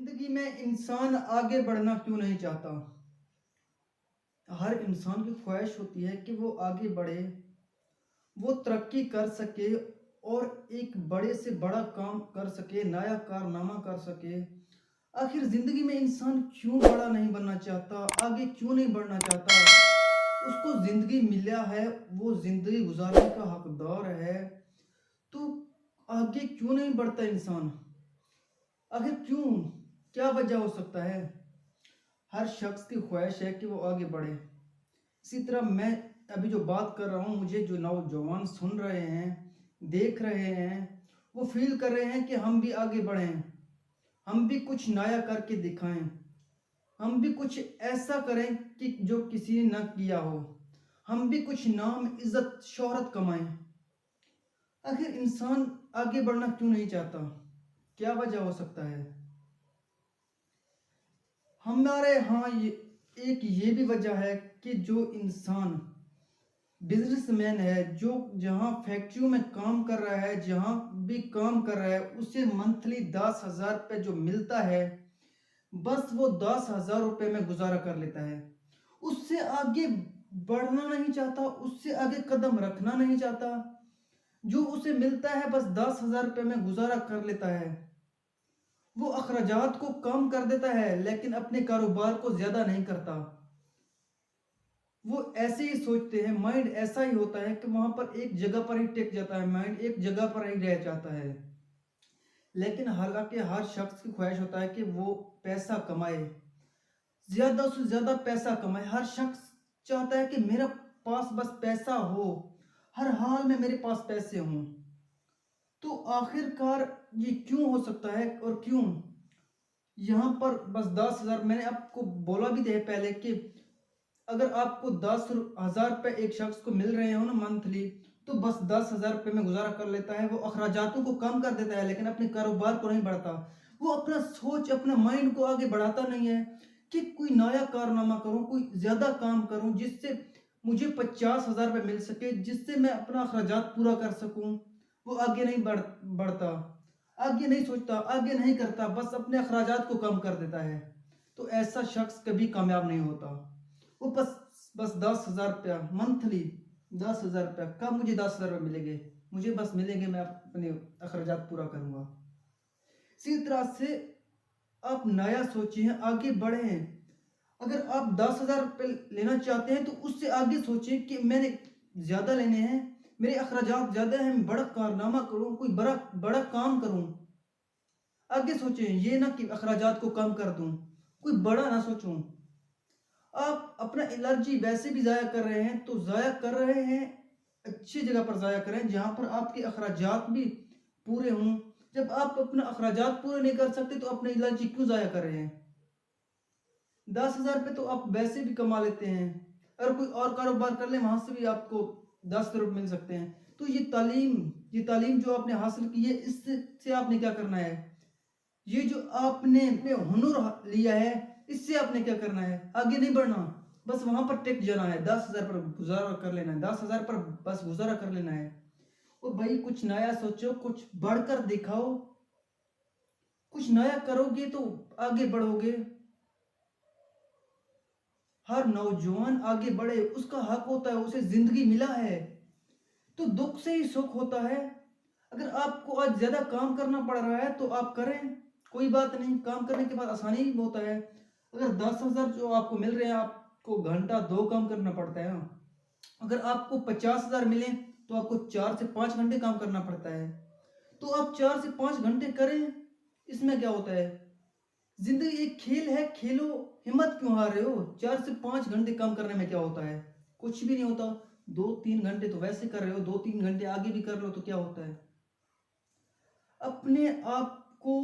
زندگی میں انسان آگے بڑھنا کیوں نہیں چاہتا؟ ہر انسان کی خواہش ہوتی ہے کہ وہ آگے بڑھے، وہ ترقی کر سکے اور ایک بڑے سے بڑا کام کر سکے، نیا کارنامہ کر سکے۔ آخر زندگی میں انسان کیوں بڑا نہیں بننا چاہتا، آگے کیوں نہیں بڑھنا چاہتا؟ اس کو زندگی ملا ہے، وہ زندگی گزارنے کا حقدار ہے، تو آگے کیوں نہیں بڑھتا انسان؟ آخر کیوں؟ کیا وجہ ہو سکتا ہے؟ ہر شخص کی خواہش ہے کہ وہ آگے بڑھے۔ اسی طرح میں ابھی جو بات کر رہا ہوں، مجھے جو نوجوان سن رہے ہیں، دیکھ رہے ہیں، وہ فیل کر رہے ہیں کہ ہم بھی آگے بڑھیں، ہم بھی کچھ نیا کر کے دکھائیں، ہم بھی کچھ ایسا کریں کہ جو کسی نے نہ کیا ہو، ہم بھی کچھ نام، عزت، شہرت کمائیں۔ آخر انسان آگے بڑھنا کیوں نہیں چاہتا؟ کیا وجہ ہو سکتا ہے؟ ہمارے ہاں ایک یہ بھی وجہ ہے کہ جو انسان بزنس مین ہے، جو جہاں فیکٹریوں میں کام کر رہا ہے، جہاں بھی کام کر رہا ہے، اسے منتھلی 10,000 روپے جو ملتا ہے، بس وہ 10,000 روپے میں گزارا کر لیتا ہے۔ اس سے آگے بڑھنا نہیں چاہتا، اس سے آگے قدم رکھنا نہیں چاہتا۔ جو اسے ملتا ہے بس 10,000 روپے میں گزارا کر لیتا ہے۔ وہ اخراجات کو کم کر دیتا ہے لیکن اپنے کاروبار کو زیادہ نہیں کرتا۔ وہ ایسے ہی سوچتے ہیں، مائنڈ ایسا ہی ہوتا ہے کہ وہاں پر ایک جگہ پر ہی ٹک جاتا ہے، مائنڈ ایک جگہ پر ہی رہ جاتا ہے۔ لیکن حالانکہ ہر شخص کی خواہش ہوتا ہے کہ وہ پیسہ کمائے، زیادہ سے زیادہ پیسہ کمائے۔ ہر شخص چاہتا ہے کہ میرا پاس بس پیسہ ہو، ہر حال میں میرے پاس پیسے ہوں۔ تو آخر کار یہ کیوں ہو سکتا ہے اور کیوں؟ یہاں پر بس 10,000، میں نے آپ کو بولا بھی تھا پہلے کہ اگر آپ کو 10,000 روپے ایک شخص کو مل رہے ہو نا منتھلی، تو بس 10,000 روپے میں گزارا کر لیتا ہے، وہ اخراجاتوں کو کم کر دیتا ہے لیکن اپنے کاروبار کو نہیں بڑھتا۔ وہ اپنا سوچ، اپنا مائنڈ کو آگے بڑھاتا نہیں ہے کہ کوئی نیا کارنامہ کروں، کوئی زیادہ کام کروں جس سے مجھے 50,000 روپے مل سکے، جس سے میں اپنا اخراجات پورا کر سکوں۔ وہ آگے نہیں بڑھتا، آگے نہیں سوچتا، آگے نہیں کرتا، بس اپنے اخراجات کو کم کر دیتا ہے۔ تو ایسا شخص کبھی کامیاب نہیں ہوتا۔ وہ بس 10,000 روپیہ منتھلی، 10,000 روپیہ کب مجھے 10,000 روپے ملیں گے؟ مجھے بس ملیں گے، میں اپنے اخراجات پورا کروں گا۔ اسی طرح سے آپ نیا سوچیں، آگے بڑھیں۔ اگر آپ 10,000 روپے لینا چاہتے ہیں تو اس سے آگے سوچیں کہ میں نے زیادہ لینے ہیں، میرے اخراجات زیادہ ہیں، میں بڑا کارنامہ کروں، کوئی بڑا کام کروں۔ آگے سوچیں، یہ نہ کہ اخراجات کو کم کر دوں، کوئی بڑا نہ سوچوں۔ آپ اپنا انرجی ویسے بھی ضائع کر رہے ہیں، تو ضائع کر رہے ہیں اچھی جگہ پر ضائع کریں جہاں پر آپ کے اخراجات بھی پورے ہوں۔ جب آپ اپنا اخراجات پورے نہیں کر سکتے تو اپنی انرجی کیوں ضائع کر رہے ہیں؟ 10,000 روپے تو آپ ویسے بھی کما لیتے ہیں، اگر کوئی اور کاروبار کر لیں وہاں سے بھی آپ کو 10 روپے مل سکتے ہیں۔ تو یہ تعلیم جو آپ نے حاصل کی ہے، اس سے آپ نے کیا کرنا ہے؟ یہ جو آپ نے ہنر لیا ہے، اس سے آپ نے کیا کرنا ہے؟ آگے نہیں بڑھنا، بس وہاں پر ٹک جانا ہے، 10,000 پر گزارا کر لینا ہے، 10,000 پر بس گزارا کر لینا ہے۔ اور بھائی کچھ نیا سوچو، کچھ بڑھ کر دکھاؤ، کچھ نیا کرو گے تو آگے بڑھو گے۔ ہر نوجوان آگے بڑھے، اس کا حق ہوتا ہے، اسے زندگی ملا ہے تو دکھ سے ہی سکھ ہوتا ہے۔ اگر آپ کو آج زیادہ کام کرنا پڑ رہا ہے تو آپ کریں، کوئی بات نہیں، کام کرنے کے بعد آسانی ہی ہوتا ہے۔ اگر 10,000 جو آپ کو مل رہے ہیں، آپ کو گھنٹہ 2 کام کرنا پڑتا ہے۔ اگر آپ کو 50,000 ملیں تو آپ کو 4 سے 5 گھنٹے کام کرنا پڑتا ہے، تو آپ 4 سے 5 گھنٹے کریں، اس میں کیا ہوتا ہے؟ زندگی ایک کھیل ہے، کھیلو، ہمت کیوں ہار رہے ہو؟ 4 سے 5 گھنٹے کام کرنے میں کیا ہوتا ہے؟ کچھ بھی نہیں ہوتا۔ 2-3 گھنٹے تو ویسے کر رہے ہو، 2-3 گھنٹے آگے بھی کر لو تو کیا ہوتا ہے؟ اپنے آپ کو،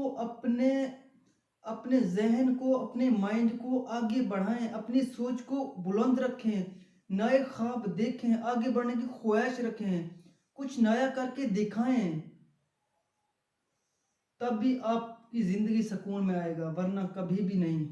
اپنے ذہن کو، اپنے مائنڈ کو آگے بڑھائیں، اپنی سوچ کو بلند رکھیں، نئے خواب دیکھیں، آگے بڑھنے کی خواہش رکھیں، کچھ نیا کر کے دکھائیں، تب بھی آپ کی زندگی سکون میں آئے گا، ورنہ کبھی بھی نہیں۔